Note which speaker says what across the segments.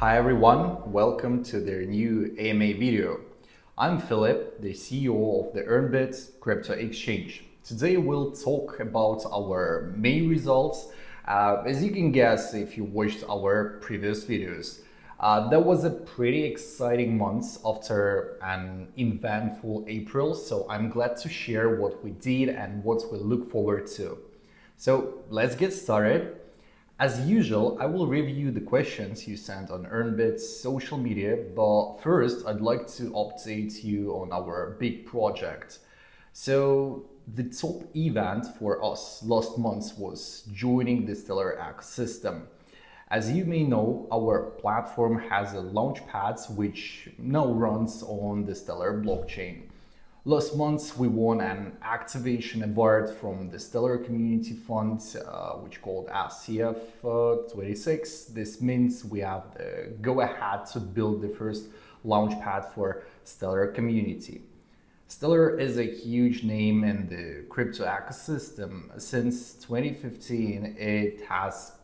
Speaker 1: Hi everyone, welcome to the new AMA video. I'm Philip, the CEO of the EarnBIT crypto exchange. Today we'll talk about our main results. As you can guess if you watched our previous videos, that was a pretty exciting month after an eventful April, so I'm glad to share what we did and what we look forward to. So let's get started. As usual, I will review the questions you sent on EarnBIT's social media, but first I'd like to update you on our big project. So the top event for us last month was joining the Stellar ecosystem. As you may know, our platform has a LaunchPad which now runs on the Stellar blockchain. Last month, we won an activation award from the Stellar Community Fund, which called SCF26. This means we have the go-ahead to build the first launchpad for Stellar community. Stellar is a huge name in the crypto ecosystem. Since 2015, it has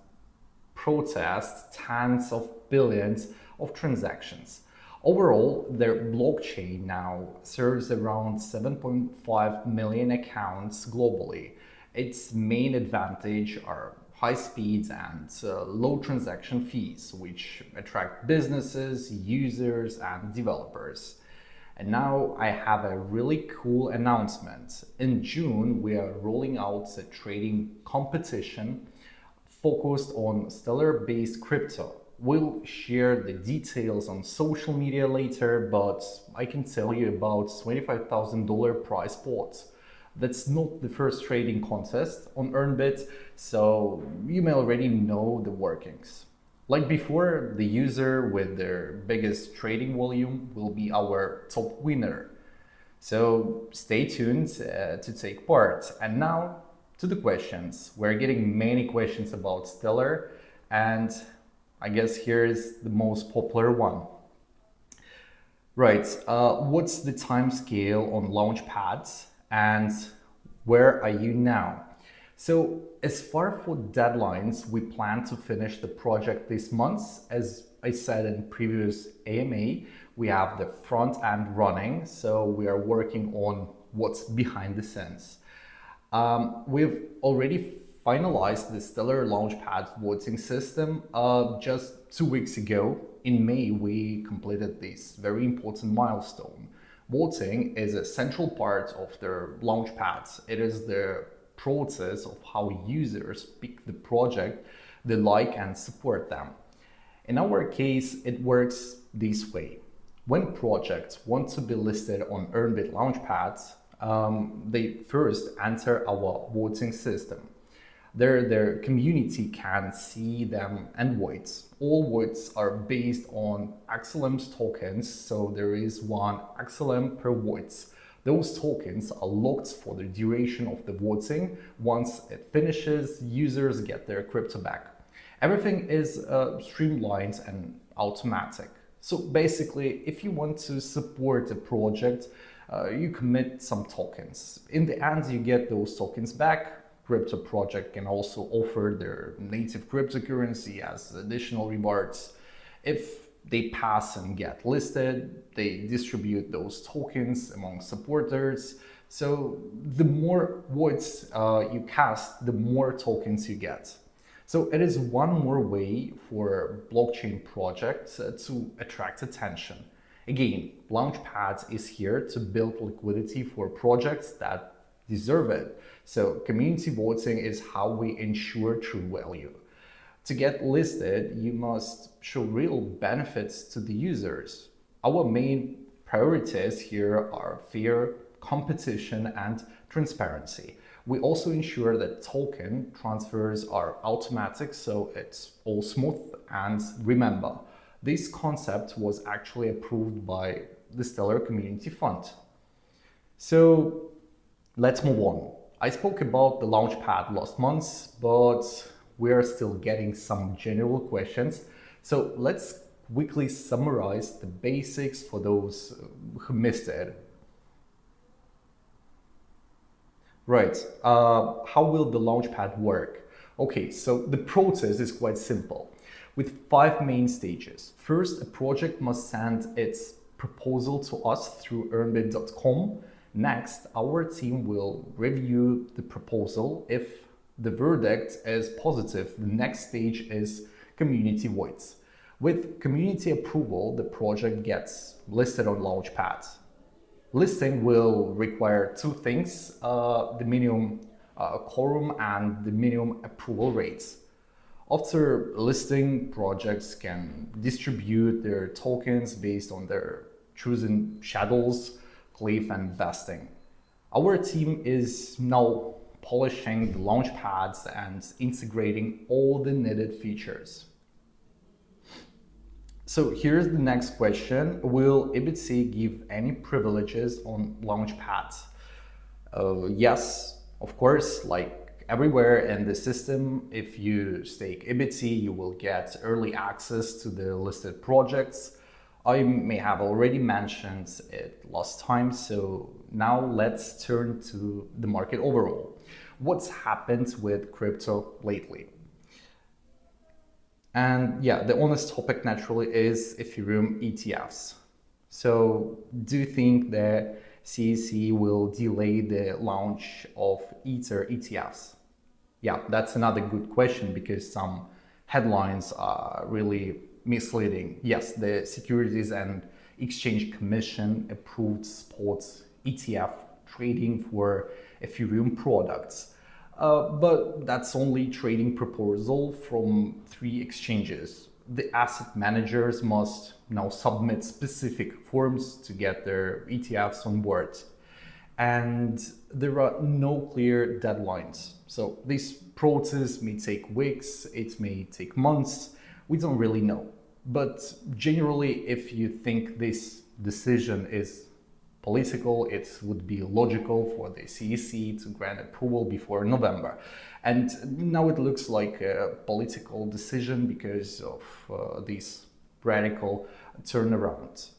Speaker 1: processed tens of billions of transactions. Overall, their blockchain now serves around 7.5 million accounts globally. Its main advantage are high speeds and low transaction fees, which attract businesses, users, and developers. And now I have a really cool announcement. In June, we are rolling out a trading competition focused on Stellar-based crypto. We'll share the details on social media later, but I can tell you about $25,000 prize pots. That's not the first trading contest on EarnBIT, so you may already know the workings. Like before, the user with their biggest trading volume will be our top winner. So stay tuned to take part. And now to the questions. We're getting many questions about Stellar, and I guess here's the most popular one. Right, what's the time scale on LaunchPads and where are you now? So as far for deadlines, we plan to finish the project this month. As I said in previous AMA, we have the front end running, so we are working on what's behind the scenes. We've already finalized the Stellar Launchpad voting system just 2 weeks ago. In May, we completed this very important milestone. Voting is a central part of the Launchpad. It is the process of how users pick the project they like and support them. In our case, it works this way. When projects want to be listed on EarnBIT Launchpads, they first enter our voting system. Their community can see them and vote. All votes are based on XLM's tokens, so there is one XLM per vote. Those tokens are locked for the duration of the voting. Once it finishes, users get their crypto back. Everything is streamlined and automatic. So basically, if you want to support a project, you commit some tokens. In the end, you get those tokens back. Crypto project can also offer their native cryptocurrency as additional rewards. If they pass and get listed, they distribute those tokens among supporters. So the more votes you cast, the more tokens you get. So it is one more way for blockchain projects to attract attention. Again, Launchpad is here to build liquidity for projects that deserve it. So community voting is how we ensure true value. To get listed, you must show real benefits to the users. Our main priorities here are fair competition and transparency. We also ensure that token transfers are automatic, so it's all smooth. And remember, this concept was actually approved by the Stellar Community Fund. So let's move on. I spoke about the Launchpad last month, but we are still getting some general questions. So let's quickly summarize the basics for those who missed it. Right, how will the Launchpad work? Okay, so the process is quite simple. with 5 main stages. First, a project must send its proposal to us through earnbit.com. Next, our team will review the proposal. If the verdict is positive, the next stage is community votes. With community approval, the project gets listed on LaunchPad. Listing will require two things, the minimum quorum and the minimum approval rates. After listing, projects can distribute their tokens based on their chosen schedules, cliff and vesting. Our team is now polishing the launchpads and integrating all the needed features. So here's the next question. Will EBIT give any privileges on launchpads? Yes, of course, like everywhere in the system, if you stake EBIT, you will get early access to the listed projects. I may have already mentioned it last time, so now let's turn to the market overall. What's happened with crypto lately? And yeah, the honest topic naturally is Ethereum ETFs. So do you think the SEC will delay the launch of Ether ETFs? Yeah, that's another good question because some headlines are really misleading. Yes, the Securities and Exchange Commission approved spot ETF trading for Ethereum products. But that's only trading proposal from 3 exchanges. The asset managers must now submit specific forms to get their ETFs on board. And there are no clear deadlines. So this process may take weeks, it may take months, we don't really know. But generally, if you think this decision is political, it would be logical for the SEC to grant approval before November. And now it looks like a political decision because of this radical turnaround.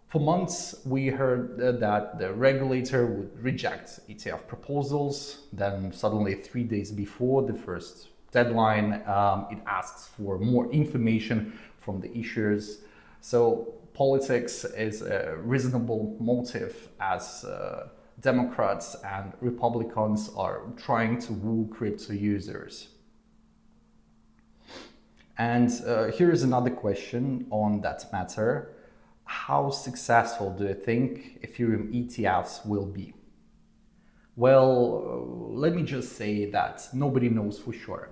Speaker 1: For months, we heard that the regulator would reject ETF proposals. Then suddenly 3 days before the first deadline, it asks for more information from the issuers. So politics is a reasonable motive as Democrats and Republicans are trying to woo crypto users. And here is another question on that matter. How successful do you think Ethereum ETFs will be? Well, let me just say that nobody knows for sure.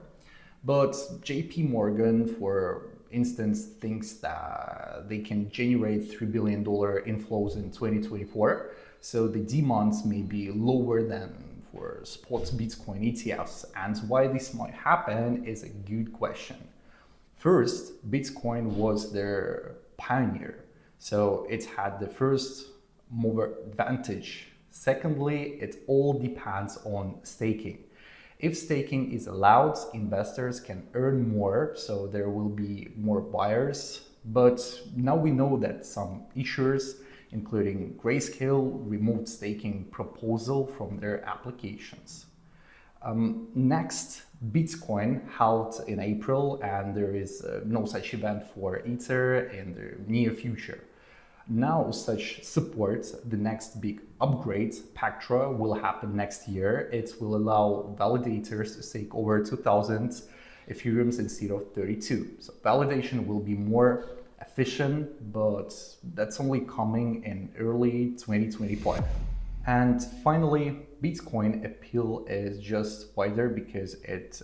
Speaker 1: But JP Morgan, for instance, thinks that they can generate $3 billion inflows in 2024. So the demands may be lower than for spot Bitcoin ETFs. And why this might happen is a good question. First, Bitcoin was their pioneer. So it had the first mover advantage. Secondly, it all depends on staking. If staking is allowed, investors can earn more, so there will be more buyers. But now we know that some issuers, including Grayscale, removed staking proposal from their applications. Next, Bitcoin held in April, and there is no such event for Ether in the near future. Now such support, the next big upgrade, Pactra, will happen next year. It will allow validators to stake over 2,000 Ethereums instead of 32. So validation will be more efficient, but that's only coming in early 2025. And finally, Bitcoin appeal is just wider because it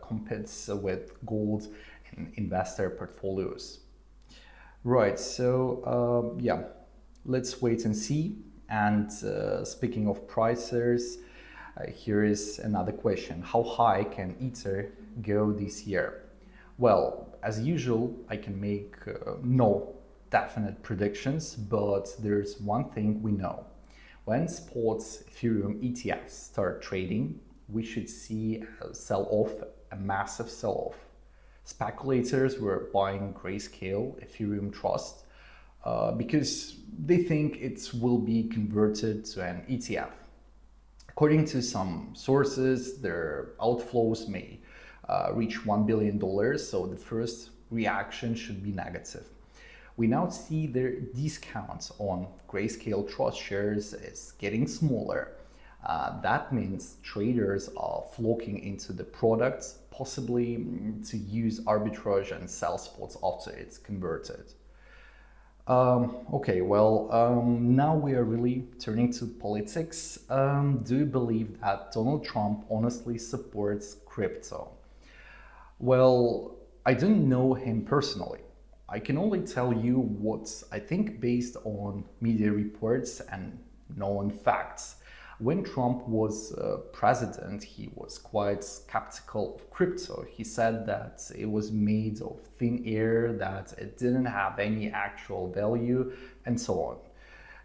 Speaker 1: competes with gold in investor portfolios. Right, so yeah, let's wait and see. And speaking of prices, here is another question. How high can Ether go this year? Well, as usual, I can make no definite predictions, but there's one thing we know. When spot Ethereum ETFs start trading, we should see a sell-off, a massive sell-off. Speculators were buying Grayscale, Ethereum Trust, because they think it will be converted to an ETF. According to some sources, their outflows may reach $1 billion, so the first reaction should be negative. We now see their discounts on Grayscale Trust shares is getting smaller. That means traders are flocking into the products, possibly to use arbitrage and sell spots after it's converted. Now we are really turning to politics. Do you believe that Donald Trump honestly supports crypto? Well, I don't know him personally. I can only tell you what I think based on media reports and known facts. When Trump was president, he was quite skeptical of crypto. He said that it was made of thin air, that it didn't have any actual value, and so on.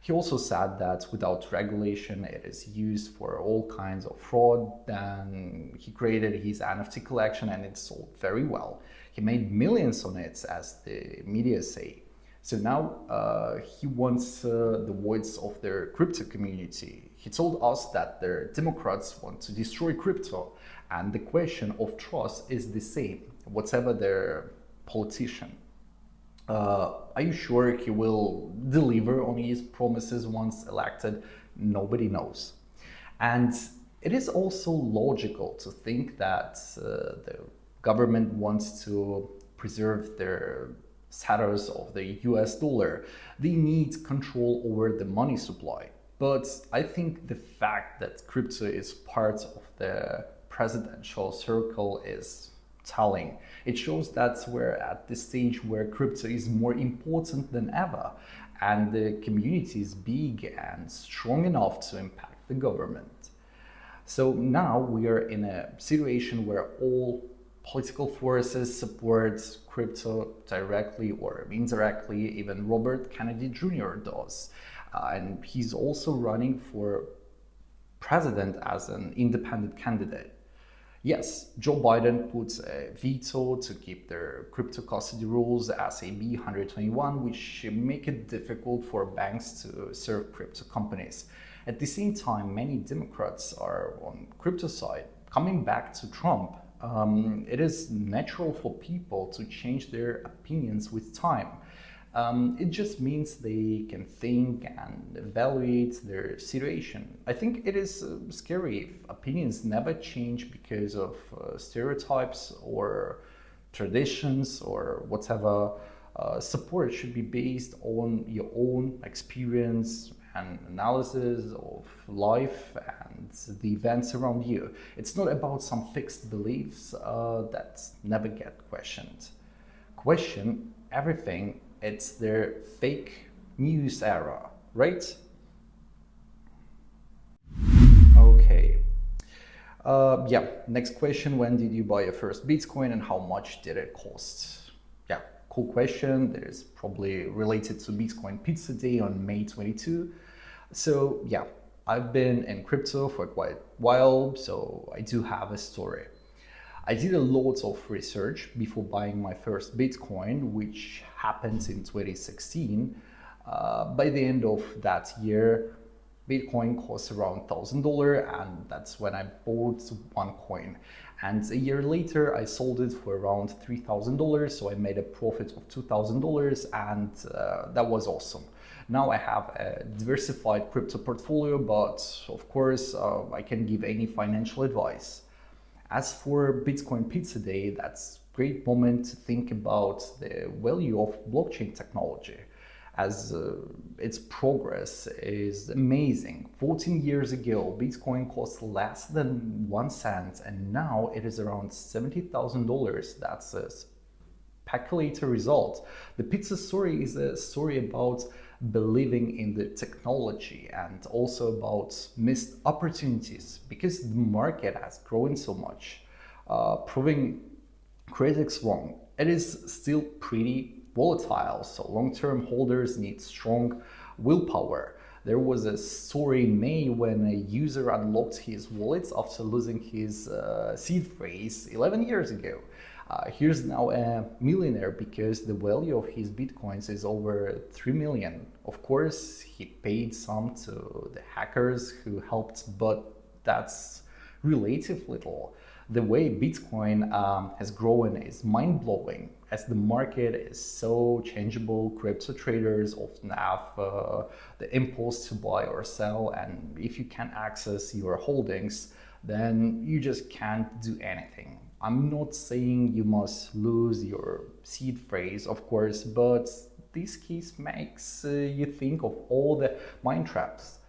Speaker 1: He also said that without regulation, it is used for all kinds of fraud. Then he created his NFT collection and it sold very well. He made millions on it, as the media say. So now he wants the voice of their crypto community. He told us that the Democrats want to destroy crypto, and the question of trust is the same, whatever their politician. Are you sure he will deliver on his promises once elected? Nobody knows. And it is also logical to think that the government wants to preserve their status of the US dollar. They need control over the money supply. But I think the fact that crypto is part of the presidential circle is telling. It shows that we're at the stage where crypto is more important than ever, and the community is big and strong enough to impact the government. So now we are in a situation where all political forces support crypto directly or indirectly. Even Robert Kennedy Jr. does. And he's also running for president as an independent candidate. Yes, Joe Biden put a veto to keep their crypto custody rules as AB 121, which make it difficult for banks to serve crypto companies. At the same time, many Democrats are on crypto side. Coming back to Trump, it is natural for people to change their opinions with time. It just means they can think and evaluate their situation. I think it is scary if opinions never change because of stereotypes or traditions or whatever. Support should be based on your own experience and analysis of life and the events around you. It's not about some fixed beliefs that never get questioned. Question everything. It's their fake news era, right? Okay. Next question. When did you buy your first Bitcoin and how much did it cost? Yeah, cool question. That is probably related to Bitcoin Pizza Day on May 22. So yeah, I've been in crypto for quite a while, so I do have a story. I did a lot of research before buying my first Bitcoin, which happened in 2016. By the end of that year, Bitcoin cost around $1,000, and that's when I bought one coin. And a year later, I sold it for around $3,000, so I made a profit of $2,000, and that was awesome. Now I have a diversified crypto portfolio, but of course, I can give any financial advice. As for Bitcoin Pizza Day, that's a great moment to think about the value of blockchain technology, as its progress is amazing. 14 years ago, Bitcoin cost less than 1 cent, and now it is around $70,000. That's a speculator result. The pizza story is a story about believing in the technology and also about missed opportunities, because the market has grown so much, proving critics wrong. It is still pretty volatile, so long-term holders need strong willpower. There was a story in May when a user unlocked his wallet after losing his seed phrase 11 years ago. He's now a millionaire because the value of his bitcoins is over 3 million. Of course, he paid some to the hackers who helped, but that's relative little. The way Bitcoin has grown is mind-blowing. As the market is so changeable, crypto traders often have the impulse to buy or sell, and if you can't access your holdings, then you just can't do anything. I'm not saying you must lose your seed phrase, of course, but this case makes you think of all the mind traps.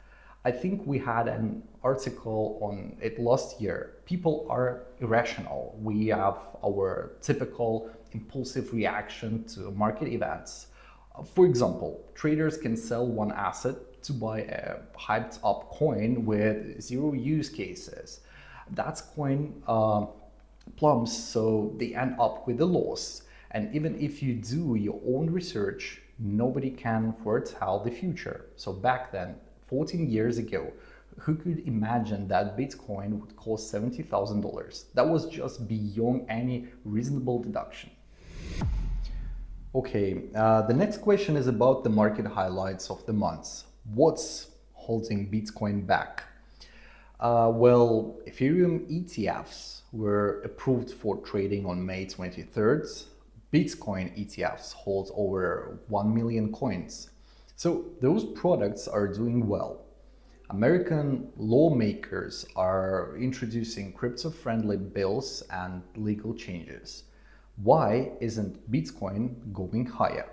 Speaker 1: I think we had an article on it last year. People are irrational. We have our typical impulsive reaction to market events. For example, traders can sell one asset to buy a hyped up coin with zero use cases. That coin plumps, so they end up with a loss. And even if you do your own research, nobody can foretell the future. So back then, 14 years ago, who could imagine that Bitcoin would cost $70,000? That was just beyond any reasonable deduction. Okay, the next question is about the market highlights of the month. What's holding Bitcoin back? Well, Ethereum ETFs were approved for trading on May 23rd. Bitcoin ETFs hold over 1 million coins. So those products are doing well. American lawmakers are introducing crypto-friendly bills and legal changes. Why isn't Bitcoin going higher?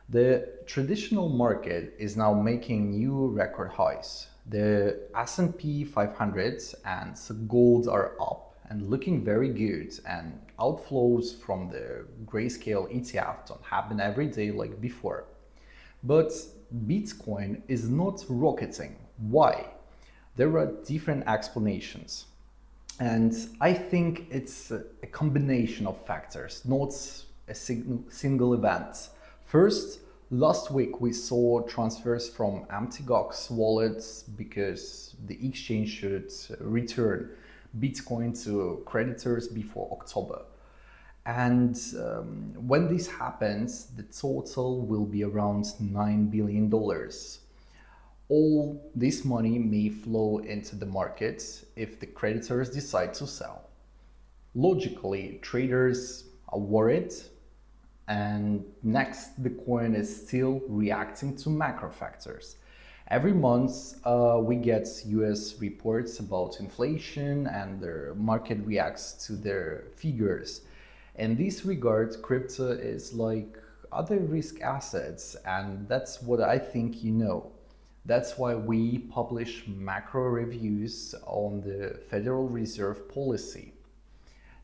Speaker 1: The traditional market is now making new record highs. The S&P 500 and gold are up and looking very good, and outflows from the grayscale ETF don't happen every day like before. But Bitcoin is not rocketing. Why? There are different explanations. And I think it's a combination of factors, not a single event. First, last week we saw transfers from empty Gox wallets because the exchange should return Bitcoin to creditors before October. And when this happens, the total will be around $9 billion. All this money may flow into the market if the creditors decide to sell. Logically, traders are worried, and next, the coin is still reacting to macro factors. Every month, we get US reports about inflation, and the market reacts to their figures. In this regard, crypto is like other risk assets, and that's what I think you know. That's why we publish macro reviews on the Federal Reserve policy.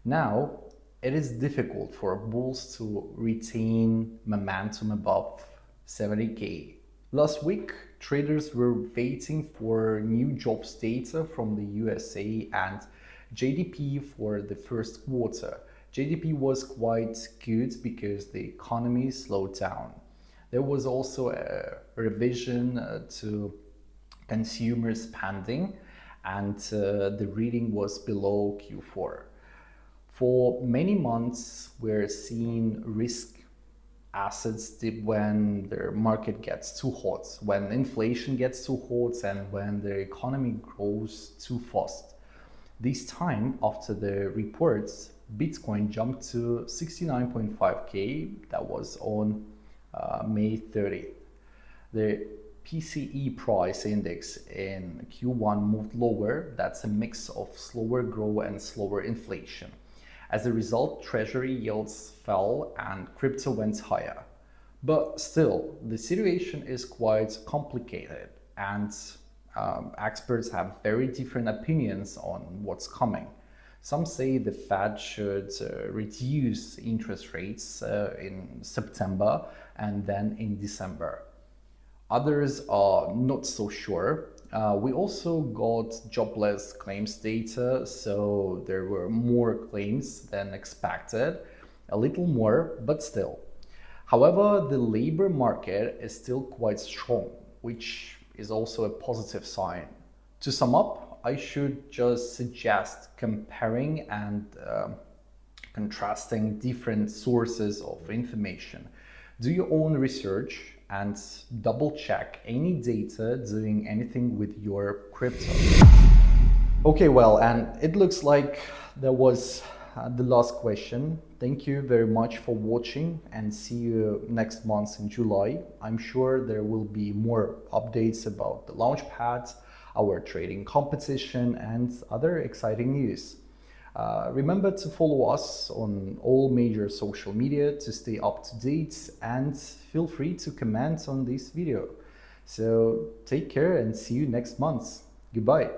Speaker 1: Now, it is difficult for bulls to retain momentum above 70K. Last week, traders were waiting for new jobs data from the USA and GDP for the first quarter. GDP was quite good because the economy slowed down. There was also a revision to consumer spending, and the reading was below Q4. For many months, we're seeing risk assets dip when the market gets too hot, when inflation gets too hot, and when the economy grows too fast. This time, after the reports, Bitcoin jumped to 69.5K. That was on May 30th. The PCE price index in Q1 moved lower. That's a mix of slower growth and slower inflation. As a result, treasury yields fell and crypto went higher. But still, the situation is quite complicated, and experts have very different opinions on what's coming. Some say the Fed should reduce interest rates in September and then in December. Others are not so sure. We also got jobless claims data, so there were more claims than expected, a little more, but still. However, the labor market is still quite strong, which is also a positive sign. To sum up, I should just suggest comparing and contrasting different sources of information. Do your own research and double check any data doing anything with your crypto. Okay, well, and it looks like that was the last question. Thank you very much for watching and see you next month in July. I'm sure there will be more updates about the Launchpad, our trading competition, and other exciting news. Remember to follow us on all major social media to stay up to date, and feel free to comment on this video. So take care and see you next month. Goodbye.